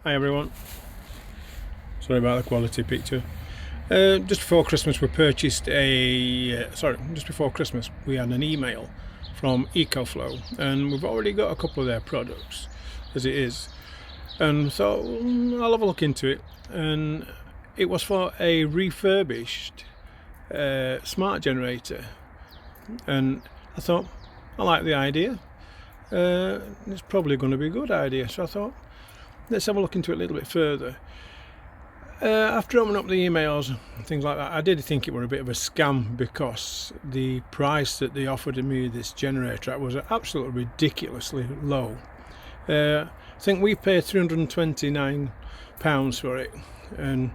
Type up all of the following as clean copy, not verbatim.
Hi everyone, sorry about the quality picture. Just before Christmas we purchased just before Christmas we had an email from Ecoflow, and we've already got a couple of their products as it is, and so I'll have a look into it. And it was for a refurbished smart generator, and I thought I like the idea. It's probably going to be a good idea, so I thought let's have a look into it a little bit further. After opening up the emails and things like that, I did think it were a bit of a scam, because the price that they offered me this generator at was absolutely ridiculously low. I think we paid £329 for it, and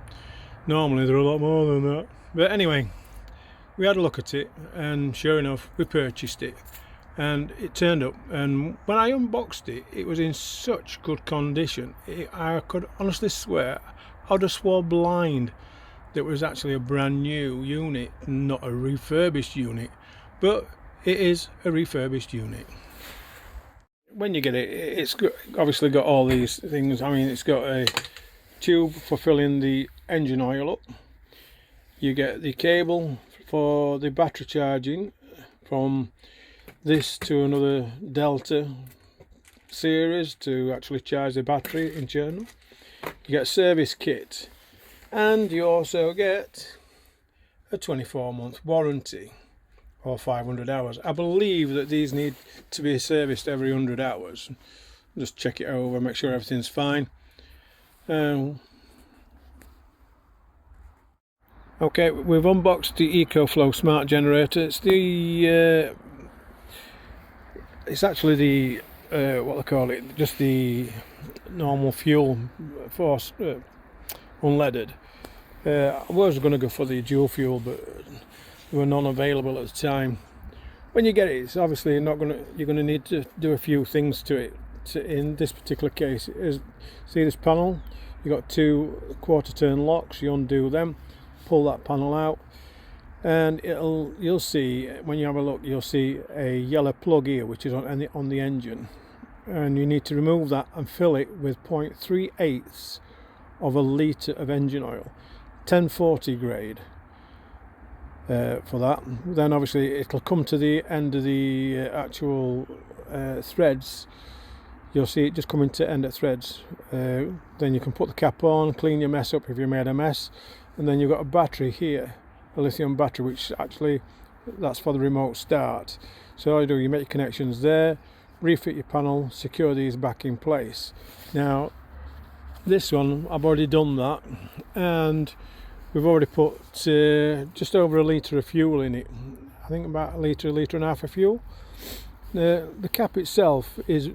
normally they're a lot more than that. But anyway, we had a look at it, and sure enough we purchased it, and it turned up, and when I unboxed it, it was in such good condition. I could honestly swear, I'd have swore blind that it was actually a brand new unit, not a refurbished unit, but it is a refurbished unit. When you get it, it's obviously got all these things. I mean, it's got a tube for filling the engine oil up. You get the cable for the battery charging from this to another Delta series to actually charge the battery internal. You get a service kit, and you also get a 24-month warranty or 500 hours. I believe that these need to be serviced every 100 hours. Just check it over, make sure everything's fine. Okay, we've unboxed the Ecoflow smart generator. It's actually the what they call it, just the normal fuel force, unleaded. I was going to go for the dual fuel, but there were none available at the time. When you get it, it's obviously you're going to need to do a few things to it. In this particular case, see this panel? You got 2 quarter-turn locks. You undo them, pull that panel out, and you'll see, when you have a look, you'll see a yellow plug here, which is on the engine, and you need to remove that and fill it with 0.3/8 of a litre of engine oil, 1040 grade, for that. Then obviously it'll come to the end of the actual threads. You'll see it just coming to end at threads. Then you can put the cap on, clean your mess up if you made a mess, and then you've got a battery here, a lithium battery, which actually that's for the remote start. So all you do, you make your connections there, refit your panel, secure these back in place. Now this one, I've already done that, and we've already put just over a litre of fuel in it. I think about a litre and a half of fuel. The cap itself has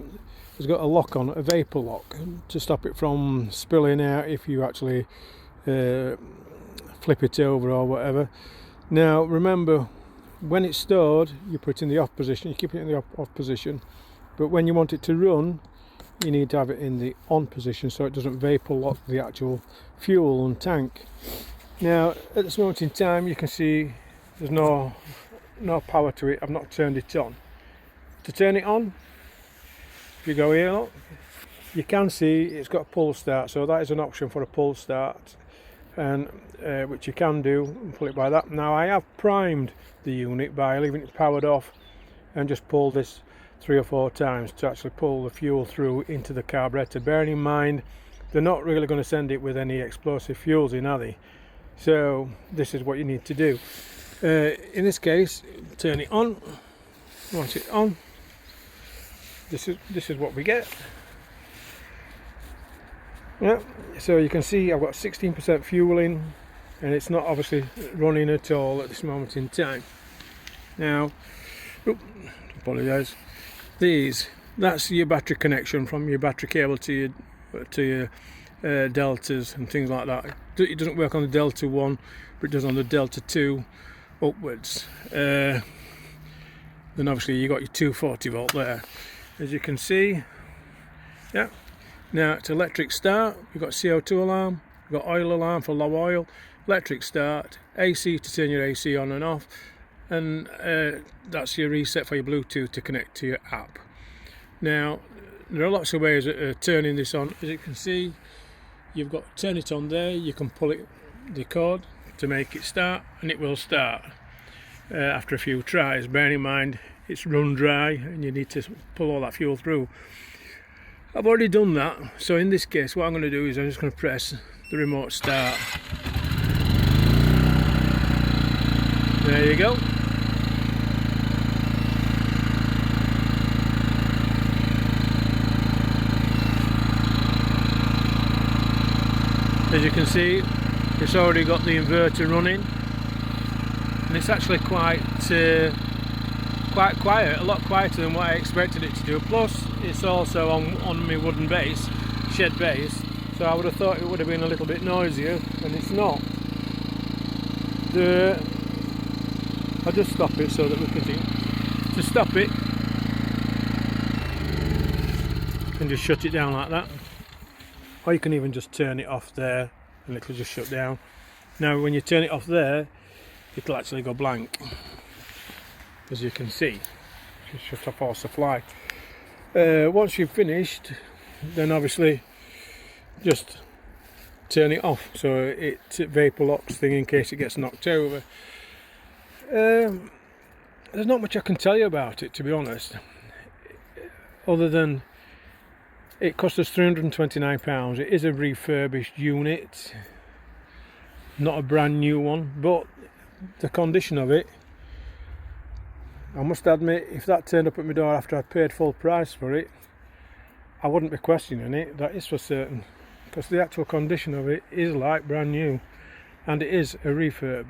got a lock on, a vapor lock, to stop it from spilling out if you actually flip it over or whatever. Now remember, when it's stored, you put it in the off position, you keep it in the off position, but when you want it to run, you need to have it in the on position so it doesn't vapor lock the actual fuel and tank. Now at this moment in time, you can see there's no power to it. I've not turned it on. To turn it on, if you go here, look, you can see it's got a pull start, so that is an option for a pull start, and which you can do and pull it by that. Now I have primed the unit by leaving it powered off and just pulled this 3 or 4 times to actually pull the fuel through into the carburetor. Bearing in mind, they're not really going to send it with any explosive fuels in, are they? So this is what you need to do. In this case, turn it on. Once it's on, this is what we get. Yeah, so you can see I've got 16% fuel in, and it's not obviously running at all at this moment in time. Now, apologise. That's your battery connection from your battery cable to your deltas and things like that. It doesn't work on the Delta 1, but it does on the Delta 2 upwards. Then obviously you got your 240 volt there, as you can see. Yeah. Now it's electric start. You've got CO2 alarm, you've got oil alarm for low oil, electric start, AC to turn your AC on and off, and that's your reset for your Bluetooth to connect to your app. Now there are lots of ways of turning this on. As you can see, you've got to turn it on there. You can pull it, the cord, to make it start, and it will start after a few tries. Bearing in mind it's run dry and you need to pull all that fuel through. I've already done that, so in this case what I'm going to do is I'm just going to press the remote start. There you go. As you can see, it's already got the inverter running, and it's actually quite quiet, a lot quieter than what I expected it to do. Plus it's also on my wooden base, shed base, so I would have thought it would have been a little bit noisier, and it's not. I'll just stop it so that we can see. To stop it, you can just shut it down like that, or you can even just turn it off there and it'll just shut down. Now when you turn it off there, it'll actually go blank, as you can see. Just shut off all supply. Once you've finished, then obviously just turn it off so it vapor locks thing in case it gets knocked over. There's not much I can tell you about it, to be honest, other than it cost us £329. It is a refurbished unit, not a brand new one, but the condition of it, I must admit, if that turned up at my door after I'd paid full price for it, I wouldn't be questioning it, that is for certain, because the actual condition of it is like brand new, and it is a refurb.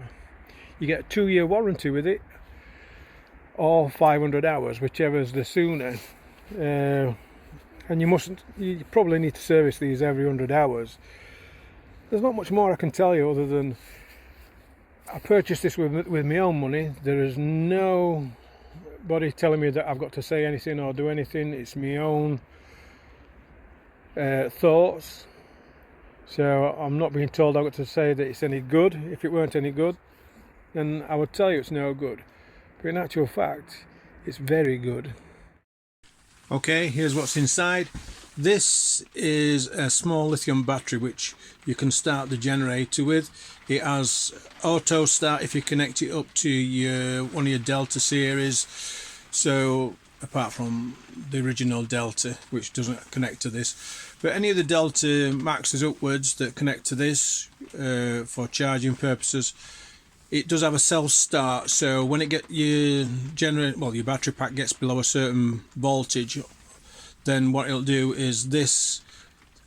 You get a 2-year warranty with it, or 500 hours, whichever is the sooner. And you probably need to service these every 100 hours. There's not much more I can tell you other than I purchased this with my own money. There is nobody telling me that I've got to say anything or do anything. It's my own thoughts. So I'm not being told I've got to say that it's any good. If it weren't any good, then I would tell you it's no good. But in actual fact, it's very good. Okay, here's what's inside. This is a small lithium battery which you can start the generator with. It has auto start if you connect it up to one of your Delta series. So apart from the original Delta, which doesn't connect to this, but any of the Delta Maxes upwards that connect to this for charging purposes, it does have a self start. So when it your battery pack gets below a certain voltage, then what it'll do is this,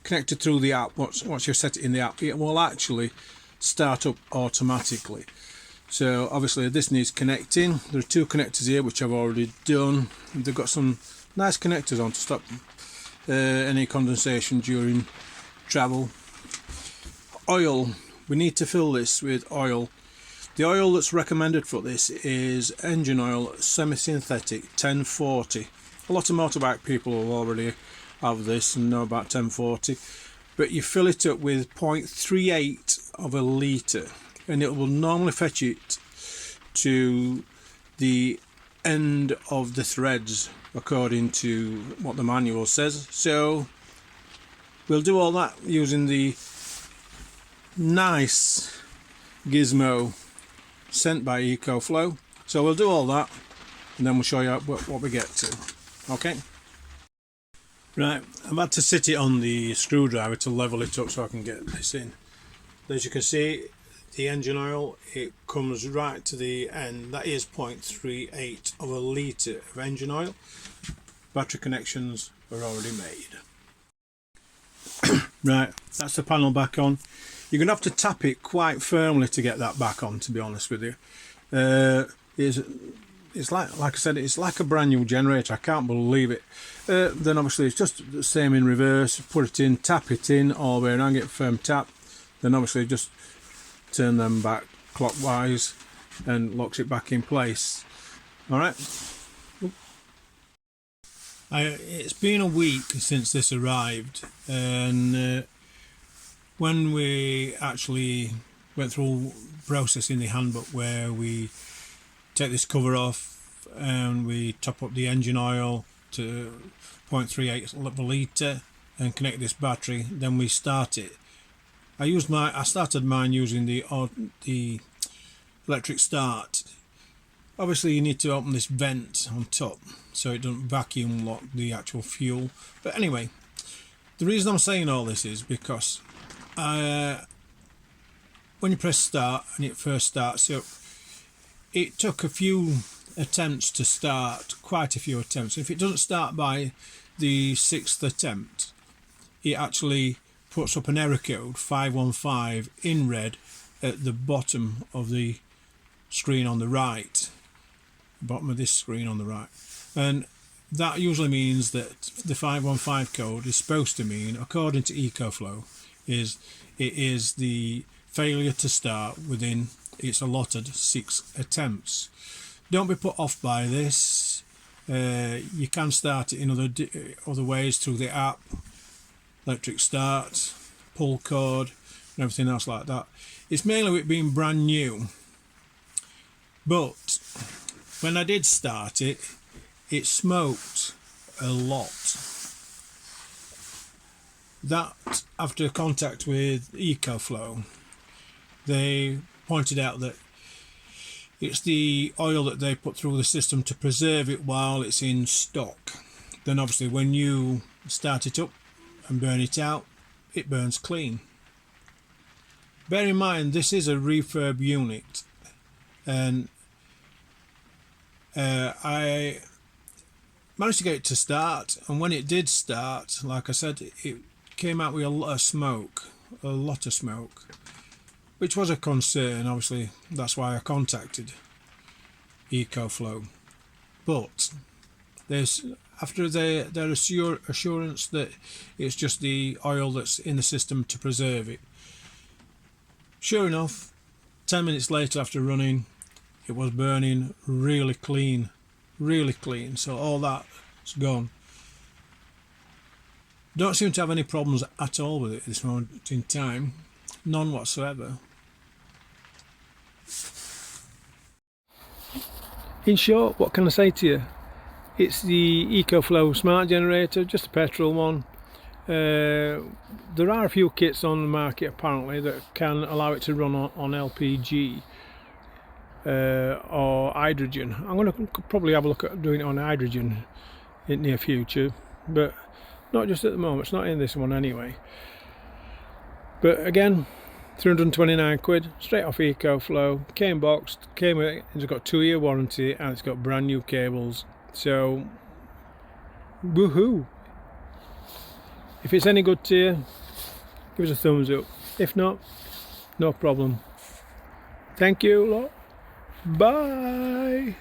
connected through the app, once you set it in the app, it will actually start up automatically. So obviously this needs connecting. There are 2 connectors here which I've already done. They've got some nice connectors on to stop any condensation during travel. Oil, we need to fill this with oil. The oil that's recommended for this is engine oil, semi-synthetic, 1040. A lot of motorbike people will already have this and know about 1040, but you fill it up with 0.38 of a litre, and it will normally fetch it to the end of the threads according to what the manual says. So we'll do all that using the nice gizmo sent by Ecoflow. So we'll do all that and then we'll show you what we get to. Okay, right, I've had to sit it on the screwdriver to level it up so I can get this in. As you can see, the engine oil, it comes right to the end. That is 0.38 of a litre of engine oil. Battery connections are already made. Right, that's the panel back on. You're going to have to tap it quite firmly to get that back on, to be honest with you. It's like I said, it's like a brand new generator. I can't believe it. Then obviously it's just the same in reverse. Put it in, tap it in all the way around, get a firm tap. Then obviously just turn them back clockwise and locks it back in place. Alright. It's been a week since this arrived, and when we actually went through processing the handbook where we take this cover off and we top up the engine oil to 0.38 of a litre and connect this battery, then we start it. I started mine using the electric start. Obviously you need to open this vent on top so it doesn't vacuum lock the actual fuel. But anyway, the reason I'm saying all this is because when you press start and it first starts up, it took a few attempts to start, quite a few attempts. If it doesn't start by the 6th attempt, it actually puts up an error code 515 in red at the bottom of the screen on the right, bottom of this screen on the right, and that usually means that the 515 code is supposed to mean, according to Ecoflow, it is the failure to start within its allotted 6 attempts. Don't be put off by this. You can start it in other ways through the app, electric start, pull cord, and everything else like that. It's mainly with being brand new, but when I did start it, it smoked a lot. That, after contact with Ecoflow, they pointed out that it's the oil that they put through the system to preserve it while it's in stock. Then obviously when you start it up and burn it out, it burns clean. Bear in mind, this is a refurb unit, and I managed to get it to start, and when it did start, like I said, it came out with a lot of smoke, which was a concern. Obviously that's why I contacted Ecoflow. But there's, after their assurance that it's just the oil that's in the system to preserve it, sure enough, 10 minutes later after running, it was burning really clean, so all that's gone. Don't seem to have any problems at all with it at this moment in time, none whatsoever. In short, what can I say to you? It's the Ecoflow smart generator, just a petrol one. There are a few kits on the market apparently that can allow it to run on LPG or hydrogen. I'm going to probably have a look at doing it on hydrogen in the near future, but not just at the moment. It's not in this one anyway. But again, 329 quid straight off Ecoflow, came boxed, it's got 2-year warranty, and it's got brand new cables, so woohoo. If it's any good to you, give us a thumbs up. If not, no problem. Thank you lot. Bye.